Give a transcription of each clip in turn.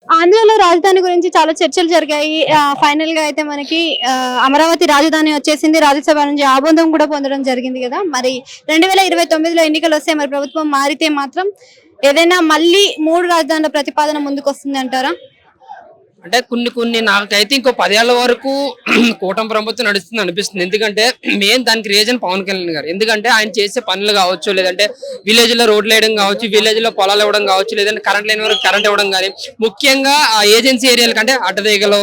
ఆంధ్రాలో రాజధాని గురించి చాలా చర్చలు జరిగాయి. ఫైనల్ గా అయితే మనకి అమరావతి రాజధాని వచ్చేసింది. రాజ్యసభ నుంచి ఆమోదం కూడా పొందడం జరిగింది కదా. మరి 2029లో ఎన్నికలు వస్తే మరి ప్రభుత్వం మారితే మాత్రం ఏదైనా మళ్ళీ 3 రాజధానుల ప్రతిపాదన ముందుకు వస్తుంది అంటారా? అంటే కొన్ని నాకైతే ఇంకో 10 ఏళ్ల వరకు కూటమి ప్రభుత్వం నడుస్తుంది అనిపిస్తుంది. ఎందుకంటే మెయిన్ దానికి రీజన్ పవన్ కళ్యాణ్ గారు. ఎందుకంటే ఆయన చేసే పనులు కావచ్చు, లేదంటే విలేజ్ లో రోడ్లు వేయడం కావచ్చు, విలేజ్ లో పొలాలు ఇవ్వడం కావచ్చు, లేదంటే కరెంట్ లేని వరకు కరెంట్ ఇవ్వడం కానీ, ముఖ్యంగా ఆ ఏజెన్సీ ఏరియాల కంటే అడ్డదేగలు,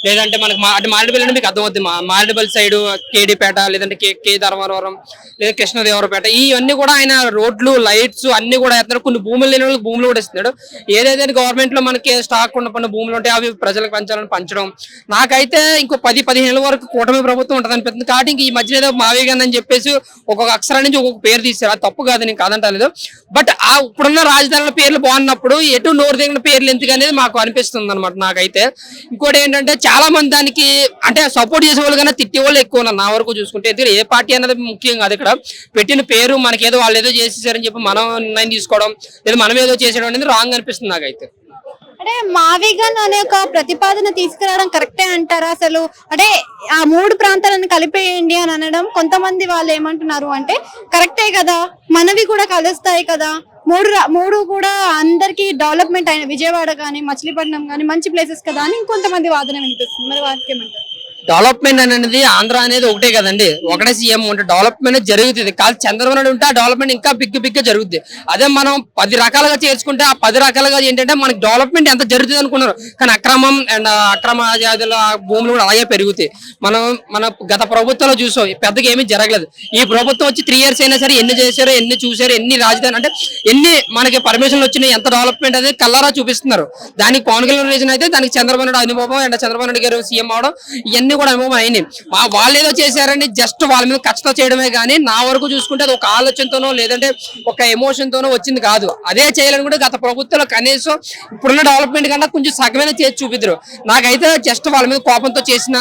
లేదంటే మనకి అటు మారేడుపల్లి అంటే మీకు అర్థమవుతుంది. మారేడుపల్లి సైడ్ కేడీపేట, లేదంటే కే ధర్మవరం, లేదా కృష్ణదేవరపేట, ఇవన్నీ కూడా ఆయన రోడ్లు, లైట్స్ అన్ని కూడా వేస్తున్నారు. కొన్ని భూములు లేని వాళ్ళకి భూములు కూడా ఇస్తున్నాడు. ఏదైతే గవర్నమెంట్ లో మనకి స్టాక్ ఉన్న భూములు ఉంటాయి అవి ప్రజలకు పంచాలని పంచడం. నాకైతే ఇంకో 10-15 వరకు కూటమి ప్రభుత్వం ఉంటుంది అనిపిస్తుంది. కాబట్టి ఇంక ఈ మధ్య ఏదో మావి గాని అని చెప్పేసి ఒక్కొక్క అక్షరం నుంచి ఒక్కొక్క పేరు తీసారు. అది తప్పు కాదు, నేను కాదంటలేదు. బట్ ఆ ఇప్పుడున్న రాజధానుల పేర్లు బాగున్నప్పుడు ఎటు నోరు దిగిన పేర్లు ఎందుకు అనేది మాకు అనిపిస్తుంది అనమాట. నాకైతే ఇంకోటి ఏంటంటే చాలా మంది దానికి అంటే సపోర్ట్ చేసే వాళ్ళు కన్నా తిట్టే వాళ్ళు ఎక్కువ ఉన్నారు నా వరకు చూసుకుంటే. ఎందుకంటే ఏ పార్టీ అనేది ముఖ్యం కాదు, ఇక్కడ పెట్టిన పేరు మనకేదో వాళ్ళు ఏదో చేసేసారని చెప్పి మనం నిర్ణయం తీసుకోవడం, లేదా మనం ఏదో చేసేయడం అనేది రాంగ్ అనిపిస్తుంది నాకైతే. అంటే మావిగన్ అనే ఒక ప్రతిపాదన తీసుకురావడం కరెక్టే అంటారా అసలు? అంటే ఆ 3 ప్రాంతాలను కలిపేయండి అని అనడం కొంతమంది వాళ్ళు ఏమంటున్నారు అంటే కరెక్టే కదా, మనవి కూడా కలుస్తాయి కదా, మూడు కూడా అందరికి డెవలప్మెంట్ అయిన విజయవాడ కానీ మచిలీపట్నం కానీ మంచి ప్లేసెస్ కదా అని ఇంకొంతమంది వాదన వినిపిస్తుంది. మరి వాటికి ఏమంటారు? డెవలప్మెంట్ అనేది ఆంధ్ర అనేది ఒకటే కదండి, ఒకటే సీఎం ఉంటే డెవలప్మెంట్ జరుగుతుంది. కాదు చంద్రబాబు నాయుడు ఉంటే ఆ డెవలప్మెంట్ ఇంకా బిగ్ జరుగుతుంది. అదే మనం 10 రకాలుగా చేసుకుంటే ఆ 10 రకాలుగా ఏంటంటే మనకి డెవలప్మెంట్ ఎంత జరుగుతుంది అనుకున్నారు. కానీ అక్రమం అండ్ అక్రమ జాతుల భూములు కూడా అలాగే పెరుగుతాయి. మన గత ప్రభుత్వంలో చూసాం పెద్దగా ఏమీ జరగలేదు. ఈ ప్రభుత్వం వచ్చి 3 years అయినా సరే ఎన్ని చేశారో, ఎన్ని చూసారో, ఎన్ని రాజధాని అంటే ఎన్ని మనకి పర్మిషన్లు వచ్చినాయి, ఎంత డెవలప్మెంట్ అనేది కల్లారా చూపిస్తున్నారు. దానికి పవన్ కళ్యాణ్ రీజన్ అయితే దానికి చంద్రబాబు నాయుడు అనుభవం అండ్ చంద్రబాబు నాయుడు గారు సీఎం అవడం ఇవన్నీ కూడా అనుభవం అయినాయి. వాళ్ళు ఏదో చేశారని జస్ట్ వాళ్ళ మీద ఖచ్చితంగా చేయడమే కానీ నా వరకు చూసుకుంటే అది ఒక ఆలోచనతోనో లేదంటే ఒక ఎమోషన్ తోనో వచ్చింది కాదు. అదే చేయాలని కూడా గత ప్రభుత్వంలో కనీసం ఇప్పుడున్న డెవలప్మెంట్ కన్నా కొంచెం సగమైన చేసి చూపిద్దరు. నాకైతే జస్ట్ వాళ్ళ మీద కోపంతో చేసిన